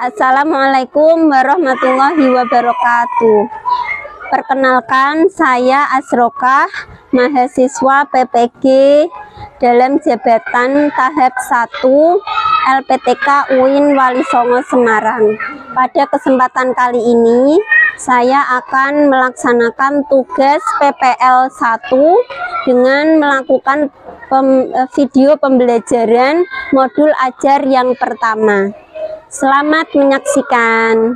Assalamualaikum warahmatullahi wabarakatuh. Perkenalkan, saya Asrokah, mahasiswa PPG dalam jabatan tahap 1 LPTK UIN Wali Songo Semarang. Pada kesempatan kali ini, saya akan melaksanakan tugas PPL 1 dengan melakukan video pembelajaran modul ajar yang pertama. Selamat menyaksikan.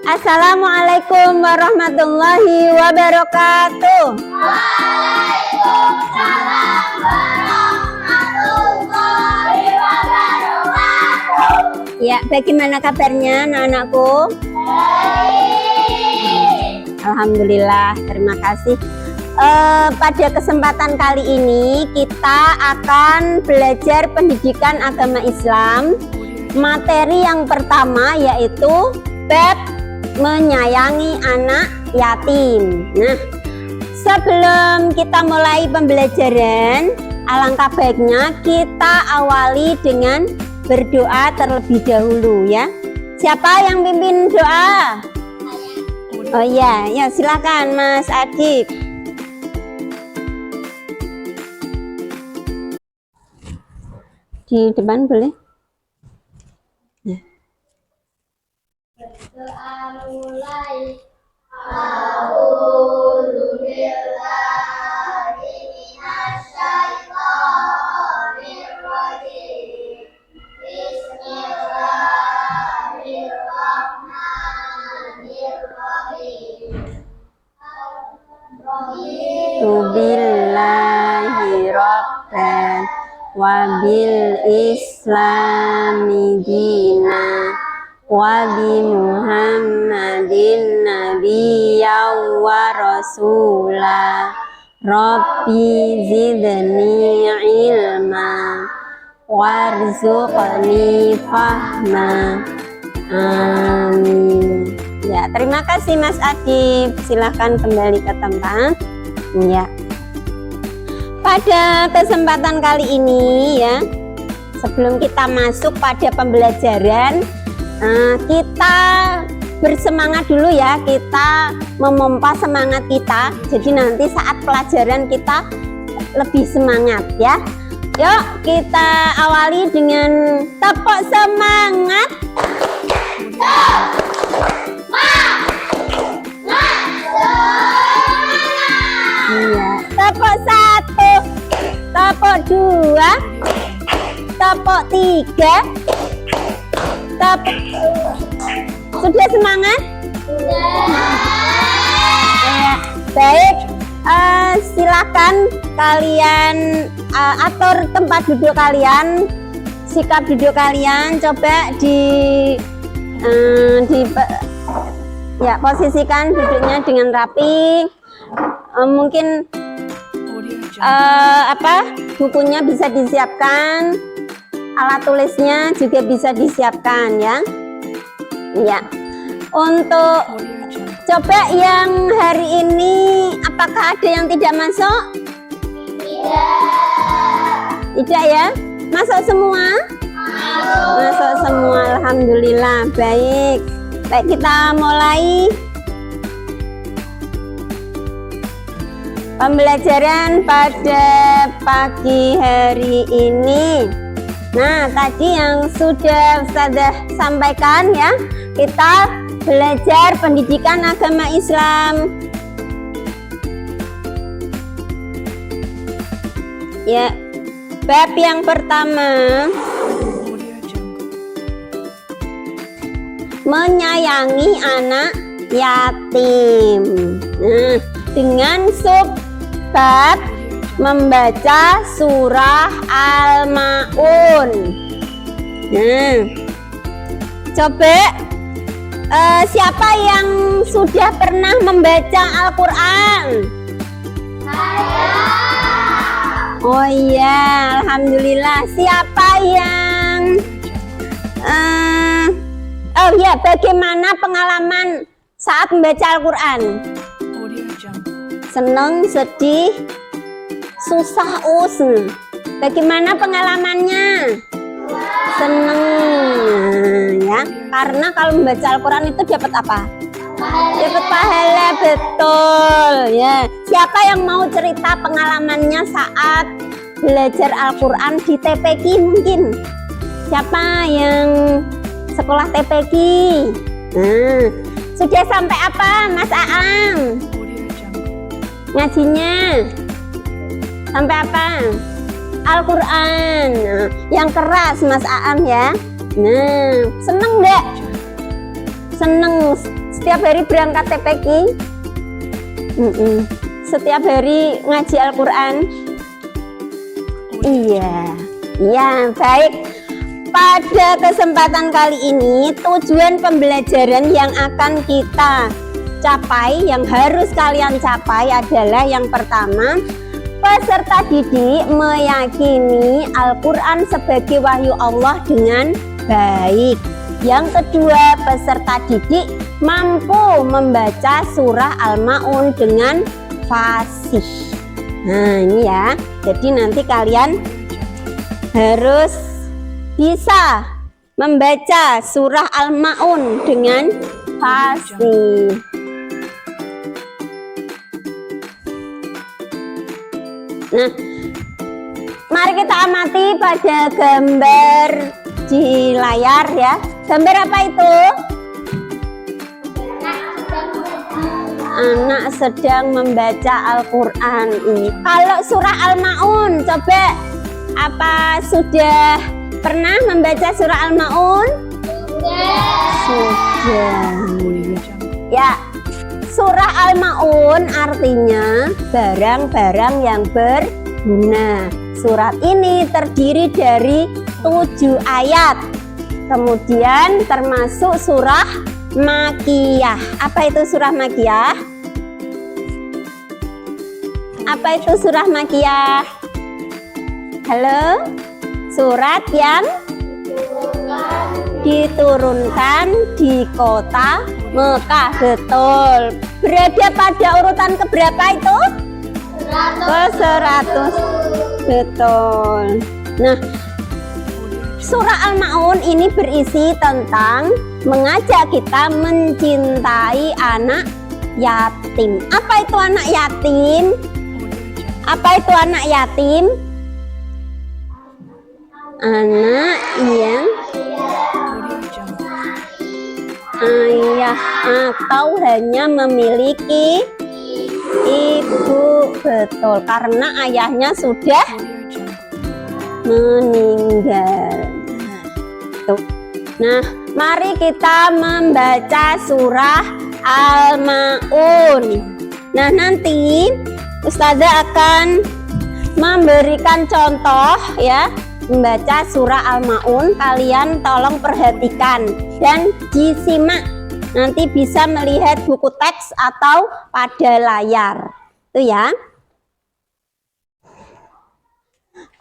Assalamualaikum warahmatullahi wabarakatuh. Waalaikumsalam warahmatullahi wabarakatuh. Ya, bagaimana kabarnya anak-anakku? Baik. Alhamdulillah, terima kasih. Pada kesempatan kali ini kita akan belajar pendidikan agama Islam. Materi yang pertama yaitu bab menyayangi anak yatim. Nah, sebelum kita mulai pembelajaran, alangkah baiknya kita awali dengan berdoa terlebih dahulu ya. Siapa yang pimpin doa? Oh iya, ya silakan Mas Adib. Di depan boleh? Ya. Berdoa mulai. A'udzu billahi minasyaitonir rajim. Bismillahirrahmanirrahim. Billahi rabban wabil islami dina wa bi muhammadin nabiyyan wa rasula rabbi zidni ilma warzuqni fahma amin. Ya, terima kasih Mas Adib. Silahkan kembali ke tempat. Ya. Pada kesempatan kali ini ya, sebelum kita masuk pada pembelajaran, kita bersemangat dulu ya, kita memompa semangat kita. Jadi nanti saat pelajaran kita lebih semangat ya. Yuk kita awali dengan tepuk semangat. Iya, tepuk 1, tepuk 2, tepuk 3, tepuk. Sudah semangat? Ya, baik. Silakan kalian atur tempat duduk kalian, sikap duduk kalian. Coba ya, posisikan duduknya dengan rapi. Mungkin bukunya bisa disiapkan, alat tulisnya juga bisa disiapkan ya. Ya, untuk coba yang hari ini apakah ada yang tidak masuk? Tidak ya? Masuk semua? Masuk semua, alhamdulillah. Baik, kita mulai pembelajaran pada pagi hari ini. Nah, tadi yang sudah Ustazah sampaikan ya, kita belajar pendidikan agama Islam. Ya, bab yang pertama, menyayangi anak yatim. Nah, dengan bab membaca surah Al-Maun. Nah, coba siapa yang sudah pernah membaca Al-Quran? Oh iya, alhamdulillah. Siapa yang oh ya, bagaimana pengalaman saat membaca Al-Quran? Senang, sedih, susah, Bagaimana pengalamannya? Seneng ya, karena kalau membaca Al-Quran itu dapat apa? Dapat pahala, betul ya. Siapa yang mau cerita pengalamannya saat belajar Al-Quran di TPQ mungkin? Siapa yang sekolah TPQ? Nah, sudah sampai apa Mas Aam? Ngajinya sampai apa? Al-Quran. Nah, yang keras Mas Aam ya. Nah, seneng nggak? Seneng setiap hari berangkat TPQ? Setiap hari ngaji Al-Quran? Iya, iya, baik. Pada kesempatan kali ini tujuan pembelajaran yang akan kita capai, yang harus kalian capai adalah yang pertama, peserta didik meyakini Al-Quran sebagai wahyu Allah dengan baik. Yang kedua, peserta didik mampu membaca surah Al-Ma'un dengan fasih. Nah ini ya, jadi nanti kalian harus bisa membaca surah Al-Ma'un dengan fasih. Nah, mari kita amati pada gambar di layar ya. Gambar apa itu? Anak sedang membaca Al-Quran. Kalau surah Al-Ma'un, coba apa sudah pernah membaca surah Al-Ma'un? Sudah. Ya, surah Al-Ma'un artinya barang-barang yang berguna. Surat ini terdiri dari 7 ayat. Kemudian termasuk surah Makiyah. Apa itu surah Makiyah? Apa itu surah Makiyah? Halo? Surat yang diturunkan di kota Mekah, betul. Berada pada urutan keberapa itu? 100. Betul. Nah, surah Al-Ma'un ini berisi tentang mengajak kita mencintai anak yatim. Apa itu anak yatim? Apa itu anak yatim? Anak yang ayah atau hanya memiliki ibu, betul, karena ayahnya sudah meninggal. Nah, mari kita membaca surah Al-Ma'un. Nah, nanti Ustazah akan memberikan contoh ya, membaca surah Al-Ma'un. Kalian tolong perhatikan dan disimak. Nanti bisa melihat buku teks atau pada layar. Itu ya.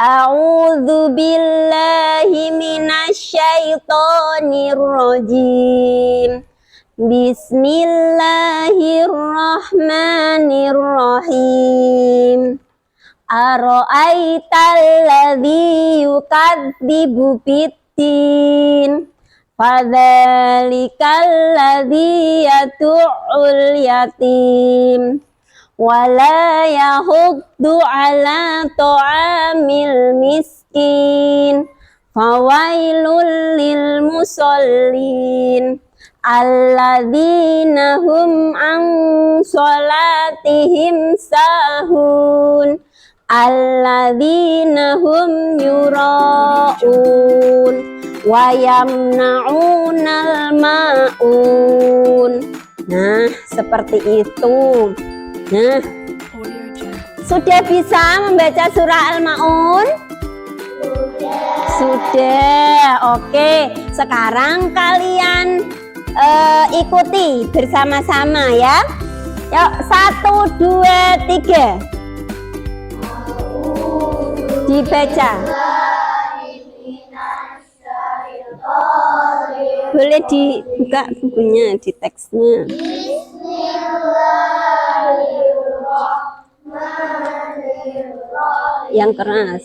A'udzu billahi minasyaitonir rajim. Bismillahirrahmanirrahim. Ara'aital ladzi yukadzibu biddin. Fadzalikal ladzi yad'ul yatim. Wala yahuddu ala ta'amil miskin. Fawailul lil musallin. Alladzina hum an sholatihim sahun. Alladzina hum yura'un wa yamna'unal ma'un. Nah, seperti itu. Nah, sudah bisa membaca surah Al-Ma'un? Sudah. Oke, sekarang kalian ikuti bersama-sama ya. Yuk, 1, 2, 3. Dibaca. Boleh dibuka bukunya, di teksnya. Yang keras.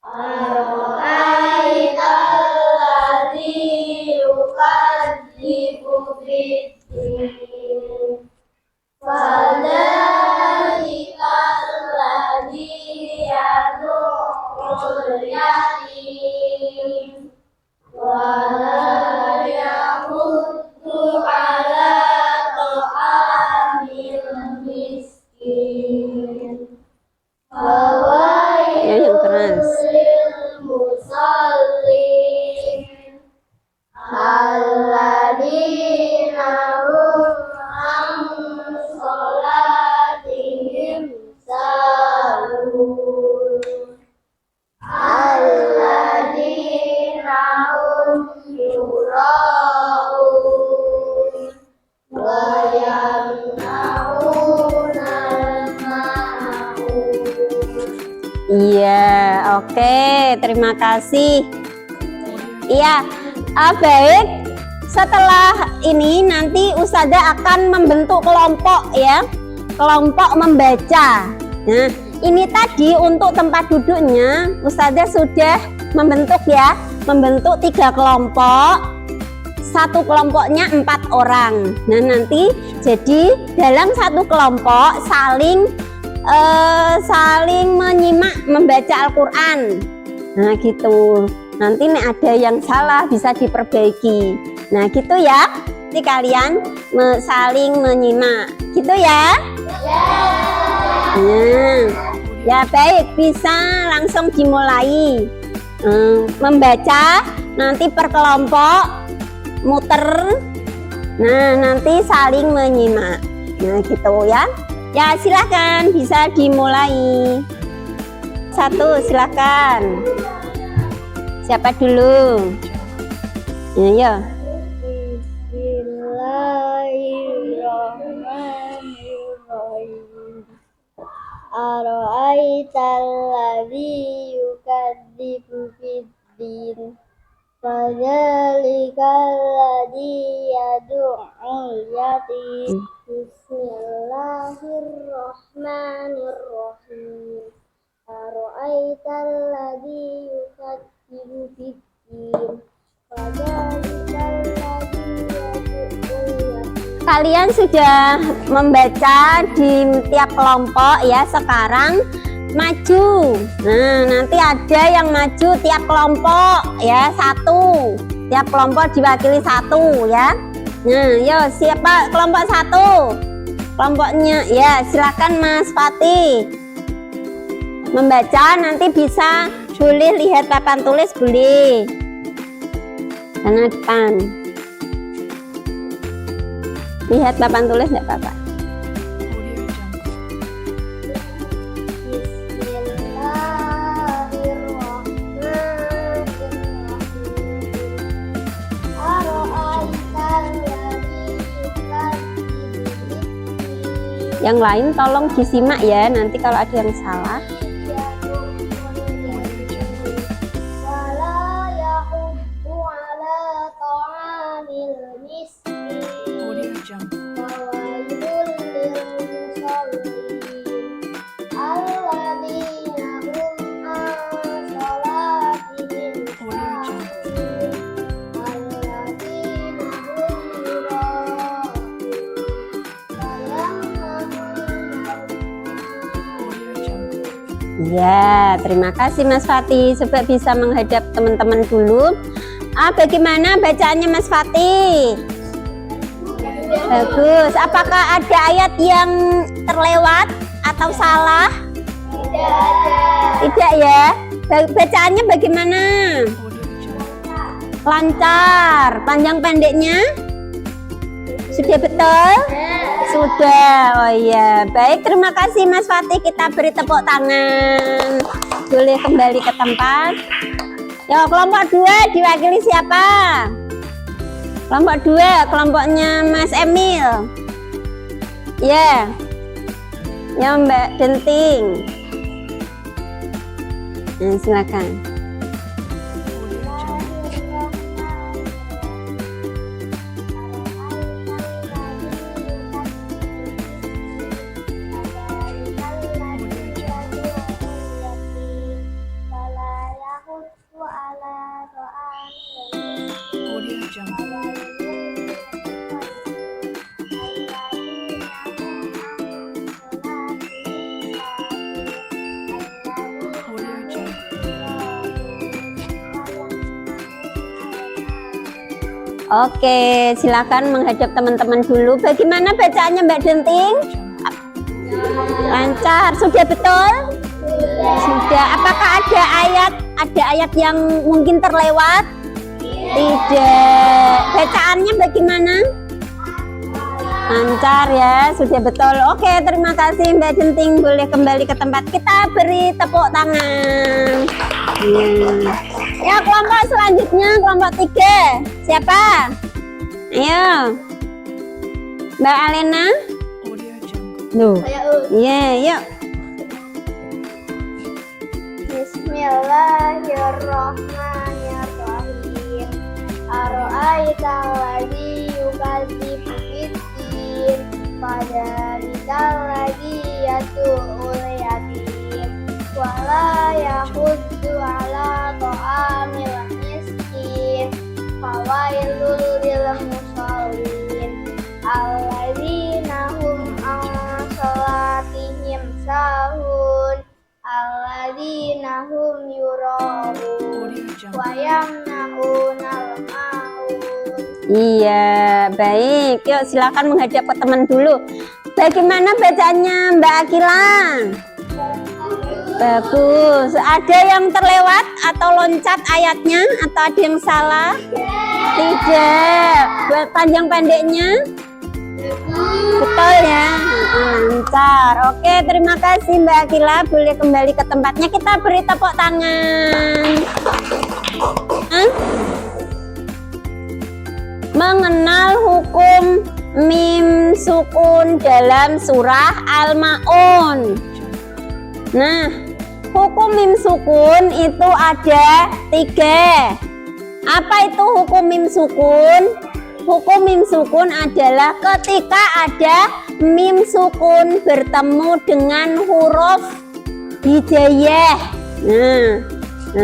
أرأيت الذي يكذب بالدين فذلك الذي يدع اليتيم ولا يحض على طعام المسكين Ya, yang keras. للمصلين الذين هم عن صلاتهم ساهون الذين هم يراءون ويمنعون الماعون. Iya, oke, terima kasih. Iya, baik. Setelah ini nanti Ustazah akan membentuk kelompok ya, kelompok membaca. Nah, ini tadi untuk tempat duduknya Ustazah sudah membentuk ya, membentuk 3 kelompok. Satu kelompoknya 4 orang. Nah, nanti jadi dalam satu kelompok saling menyimak membaca Al-Quran. Nah gitu, nanti nih ada yang salah bisa diperbaiki. Nah gitu ya, nanti kalian saling menyimak gitu ya. Nah, ya baik, bisa langsung dimulai membaca. Nanti per kelompok muter. Nah nanti saling menyimak. Nah gitu ya. Ya silakan, bisa dimulai. 1 silakan. Siapa dulu? Ya. Bismillahirrahmanirrahim. Ara'aital ladzi yukadzibu biddin fadzalikal ladzi yad'ul yatim. Bismillahirrahmanirrahim. Ara'aital ladzi yukadzibu biddin fadzalikal ladzi yad'ul yatim. Kalian sudah membaca di tiap kelompok ya. Sekarang maju. Nah nanti ada yang maju tiap kelompok ya, 1. Tiap kelompok diwakili 1 ya. Nah yo, siapa kelompok 1? Kelompoknya ya, silakan Mas Fatih membaca. Nanti bisa boleh lihat papan tulis, boleh karena depan. Lihat papan tulis enggak apa-apa. Yang lain tolong disimak ya, nanti kalau ada yang salah. Ya, terima kasih Mas Fatih. Coba bisa menghadap teman-teman dulu. Bagaimana bacaannya Mas Fatih? Bagus. Apakah ada ayat yang terlewat atau salah? Tidak ya. Bacaannya bagaimana? Lancar. Panjang pendeknya? Sudah betul? Sudah. Oh iya, baik, terima kasih Mas Fatih. Kita beri tepuk tangan. Boleh kembali ke tempat. Ya, kelompok 2 diwakili siapa? Kelompok 2, kelompoknya Mas Emil. Ya. Ya, Mbak Denting. Nah, silakan. Oke, silakan menghadap teman-teman dulu. Bagaimana bacaannya Mbak Denting? Lancar, sudah betul? Sudah. Apakah ada ayat yang mungkin terlewat? Tidak. Bacaannya bagaimana? Lancar ya, sudah betul. Oke, terima kasih Mbak Denting. Boleh kembali ke tempat. Kita beri tepuk tangan. Ya, kelompok selanjutnya, kelompok 3. Siapa? Ayo. Mbak Alena. Loh. Iya, yuk. Bismillahirrahmanirrahim. Ara'aital ladzi yukadzibu biddin, fadzalikal ladzi yad'ul yatim, wa la yahuddu 'ala ta'amil miskin, fawailul lil musallin, alladzina hum an salatihim sahun, alladzina hum yura'un wa yamna'unal ma'un. Iya, baik. Yuk silakan menghadap ke teman dulu. Bagaimana bacaannya Mbak Akila? Bagus. Ada yang terlewat atau loncat ayatnya atau ada yang salah? Tidak. Buat panjang pendeknya? Betul ya, lancar. Oke, terima kasih Mbak Akila. Boleh kembali ke tempatnya. Kita beri tepuk tangan. Mengenal hukum mim sukun dalam surah Al-Maun. Nah, hukum mim sukun itu ada 3. Apa itu hukum mim sukun? Hukum mim sukun adalah ketika ada mim sukun bertemu dengan huruf hijaiyah. Nah,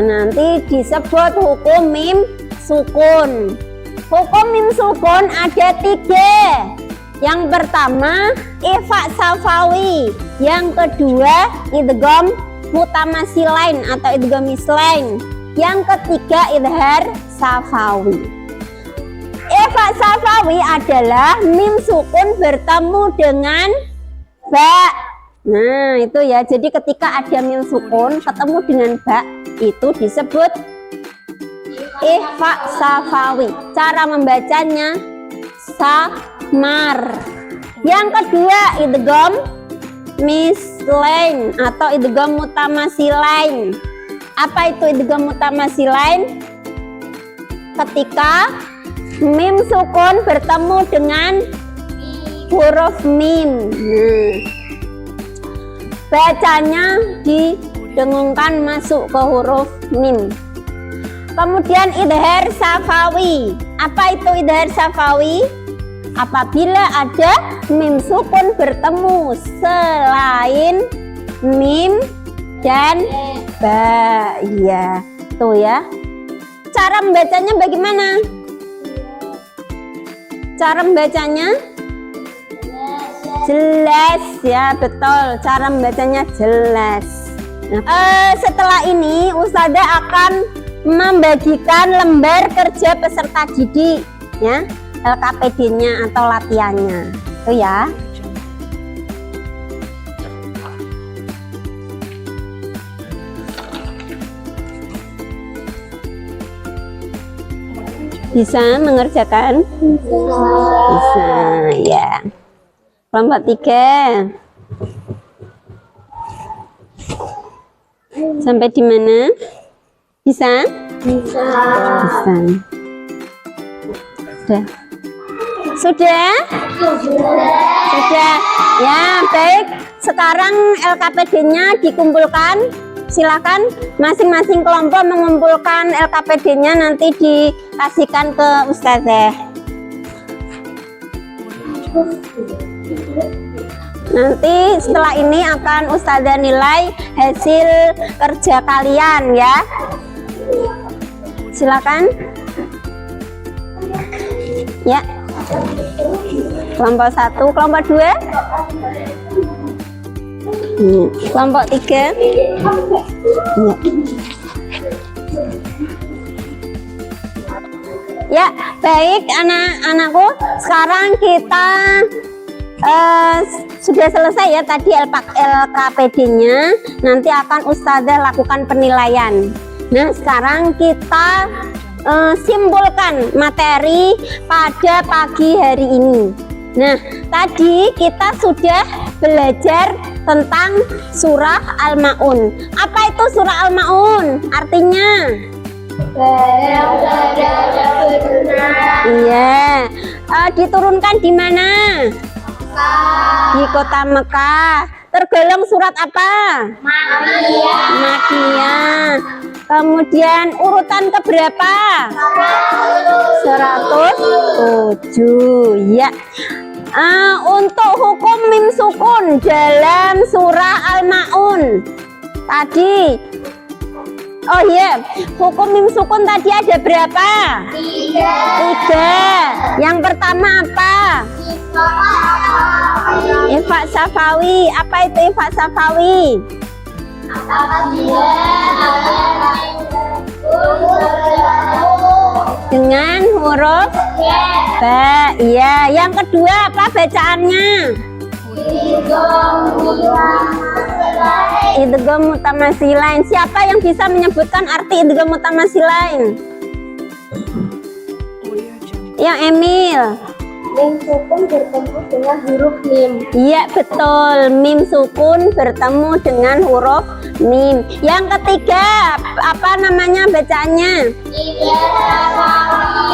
nanti disebut hukum mim sukun. Hukum mim sukun ada 3. Yang pertama ifa safawi, yang kedua idgham mutamasilain atau idgham mislain, yang ketiga idhar safawi. Ifa safawi adalah mim sukun bertemu dengan ba. Nah, itu ya. Jadi ketika ada mim sukun ketemu dengan ba, itu disebut ifa safawi. Cara membacanya samar. Yang kedua idgham mislain atau idgham mutamasilain. Apa itu idgham mutamasilain? Ketika mim sukun bertemu dengan huruf mim. Bacanya didengungkan masuk ke huruf mim. Kemudian idhar safawi. Apa itu idhar safawi? Apabila ada mim sukun bertemu selain mim dan ba. Iya, tuh ya. Cara membacanya bagaimana? Cara membacanya jelas ya, betul. Cara membacanya jelas. Nah, setelah ini Ustazah akan membagikan lembar kerja peserta didik ya, LKPD-nya atau latihannya. Itu ya. Bisa mengerjakan? Bisa ya. Kelompok 3. Sampai di mana? Bisa? Bisa. Sudah. Sudah? Sudah. Ya, baik. Sekarang LKPD-nya dikumpulkan. Silakan masing-masing kelompok mengumpulkan LKPD-nya, nanti dikasihkan ke Ustazah. Nanti setelah ini akan Ustazah nilai hasil kerja kalian ya. Silakan. Ya. Kelompok 1, kelompok 2. Kelompok 3. Ya. Ya, Baik anak-anakku, sekarang kita sudah selesai ya tadi LKPD-nya. Nanti akan Ustazah lakukan penilaian. Nah, sekarang kita simpulkan materi pada pagi hari ini. Nah, tadi kita sudah belajar tentang surah Al-Maun. Apa itu surah Al-Maun? Artinya? Iya. Diturunkan di mana? Di kota Mekah. Tergolong surat apa? Makiyah. Kemudian urutan keberapa? 107. Ya. Untuk hukum mim sukun dalam surah Al-Maun tadi, oh iya, hukum mim sukun tadi ada berapa? 3. Yang pertama apa? Ifak Safawi. Apa itu Ifak Safawi? Dengan huruf ba. Iya. Yang kedua apa bacaannya? Idgham mutamasilain. Siapa yang bisa menyebutkan arti idgham mutamasilain? Yang Emil. Mim sukun bertemu dengan huruf mim. Iya betul, mim sukun bertemu dengan huruf mim. Yang ketiga apa namanya bacaannya?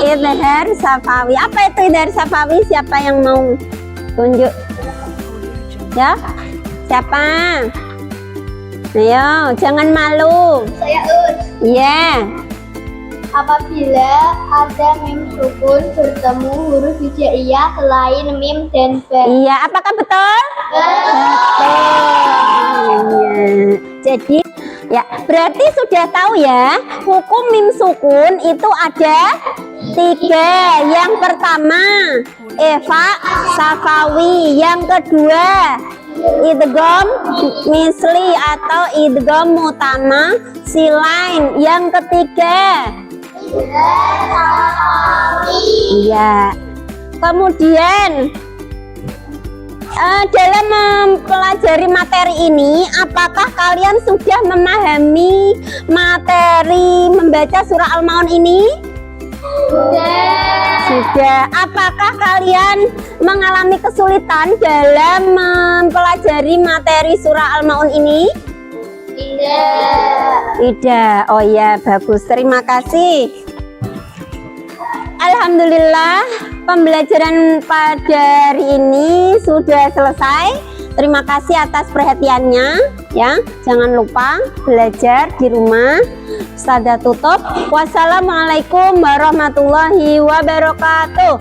Idhar Safawi. Apa itu idhar Safawi? Siapa yang mau tunjuk? Ya, siapa? Ayo, jangan malu. Saya Ud. Iya. Apabila ada mim sukun bertemu huruf hijaiyah selain mim dan ba. Iya, apakah betul? Betul. Iya. Jadi, ya berarti sudah tahu ya, hukum mim sukun itu ada 3. Yang pertama, Ifak Safawi. Yang kedua, idgham misli atau idgham mutamasilain. Yang ketiga, iya. Kemudian dalam mempelajari materi ini, apakah kalian sudah memahami materi membaca surah Al-Maun ini? Sudah. Apakah kalian mengalami kesulitan dalam mempelajari materi surah Al-Maun ini? Tidak. Oh ya, bagus. Terima kasih. Alhamdulillah, pembelajaran pada hari ini sudah selesai. Terima kasih atas perhatiannya ya. Jangan lupa belajar di rumah. Ustazah tutup. Wassalamualaikum warahmatullahi wabarakatuh.